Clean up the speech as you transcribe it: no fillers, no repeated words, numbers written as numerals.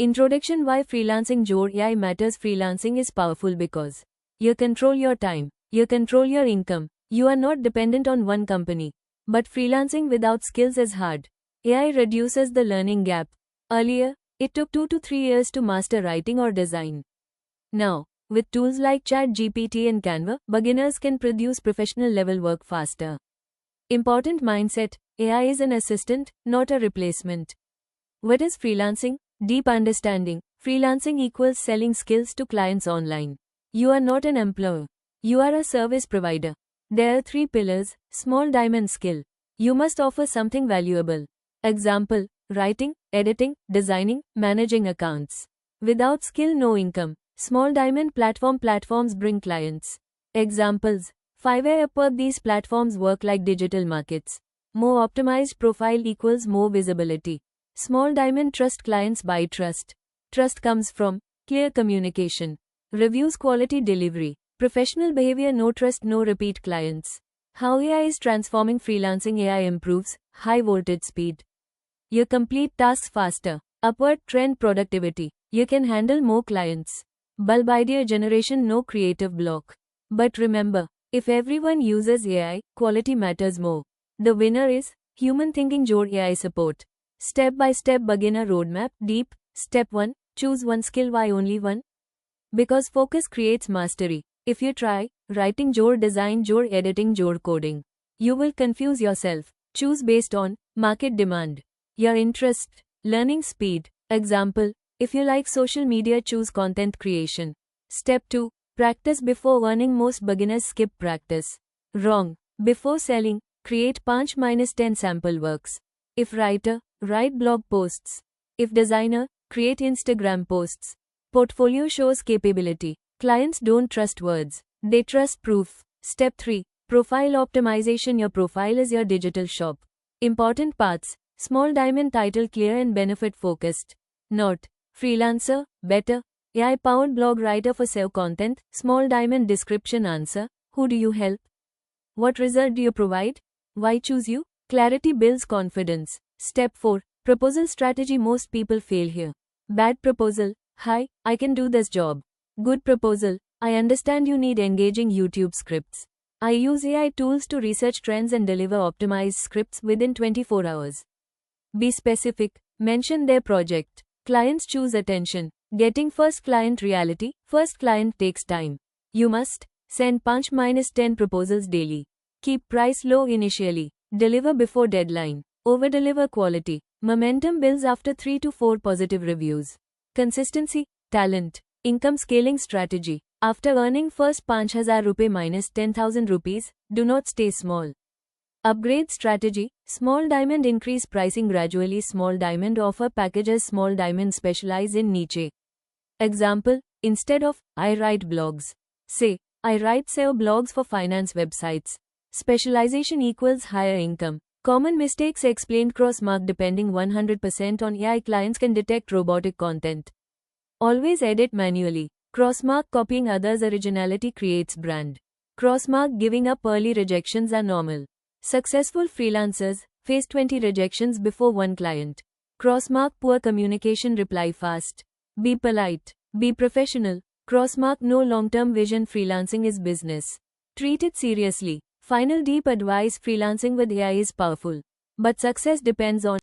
Introduction: Why freelancing Jodh AI matters. Freelancing is powerful because you control your time, you control your income, you are not dependent on one company. But freelancing without skills is hard. AI reduces the learning gap. Earlier, it took 2 to 3 years to master writing or design. Now, with tools like ChatGPT and Canva, beginners can produce professional level work faster. Important mindset: AI is an assistant, not a replacement. What is freelancing? Deep understanding. Freelancing equals selling skills to clients online. You are not an employer. You are a service provider. There are 3 pillars. Small diamond: skill. You must offer something valuable. Example: writing, editing, designing, managing accounts. Without skill, no income. Small diamond: platforms bring clients. Examples: Fiverr, Upwork. These platforms work like digital markets. More optimized profile equals more visibility. Small diamond: trust. Clients buy trust. Trust comes from clear communication, reviews, quality delivery, professional behavior. No trust, no repeat clients. How AI is transforming freelancing. AI improves high voltage speed. You complete tasks faster. Upward trend productivity. You can handle more clients. Bulb idea generation. No creative block. But remember, if everyone uses AI, quality matters more. The winner is human thinking. Jodh AI support. Step-by-step beginner roadmap. Deep. Step 1. Choose one skill. Why only one? Because focus creates mastery. If you try writing Jodh, design Jodh, editing Jodh, coding, you will confuse yourself. Choose based on market demand, your interest, learning speed. Example: if you like social media, choose content creation. Step 2. Practice before earning. Most beginners skip practice. Wrong. Before selling, create 5-10 sample works. If writer, write blog posts. If designer, create Instagram posts. Portfolio shows capability. Clients don't trust words, they trust proof. Step 3. Profile optimization. Your profile is your digital shop. Important parts: small diamond: title clear and benefit focused. Not freelancer, better, AI powered blog writer for SEO content. Small diamond: description, answer, who do you help? What result do you provide? Why choose you? Clarity builds confidence. Step 4. Proposal strategy. Most people fail here. Bad proposal: hi, I can do this job. Good proposal: I understand you need engaging YouTube scripts. I use AI tools to research trends and deliver optimized scripts within 24 hours. Be specific. Mention their project. Clients choose attention. Getting first client. Reality: first client takes time. You must send 5-10 proposals daily. Keep price low initially. Deliver before deadline. Over-deliver quality. Momentum builds after 3 to 4 positive reviews. Consistency, talent, income scaling strategy. After earning first 5,000 rupees minus 10,000 rupees, do not stay small. Upgrade strategy. Small diamond: increase pricing gradually. Small diamond offer packages. Small diamond specialize in niche. Example: instead of I write blogs, say I write SEO blogs for finance websites. Specialization equals higher income. Common mistakes explained. Cross-mark depending 100% on AI. Clients can detect robotic content. Always edit manually. Crossmark copying others. Originality creates brand. Crossmark giving up early. Rejections are normal. Successful freelancers face 20 rejections before one client. Crossmark poor communication. Reply fast. Be polite. Be professional. Crossmark no long-term vision. Freelancing is business. Treat it seriously. Final deep advice: freelancing with AI is powerful, but success depends on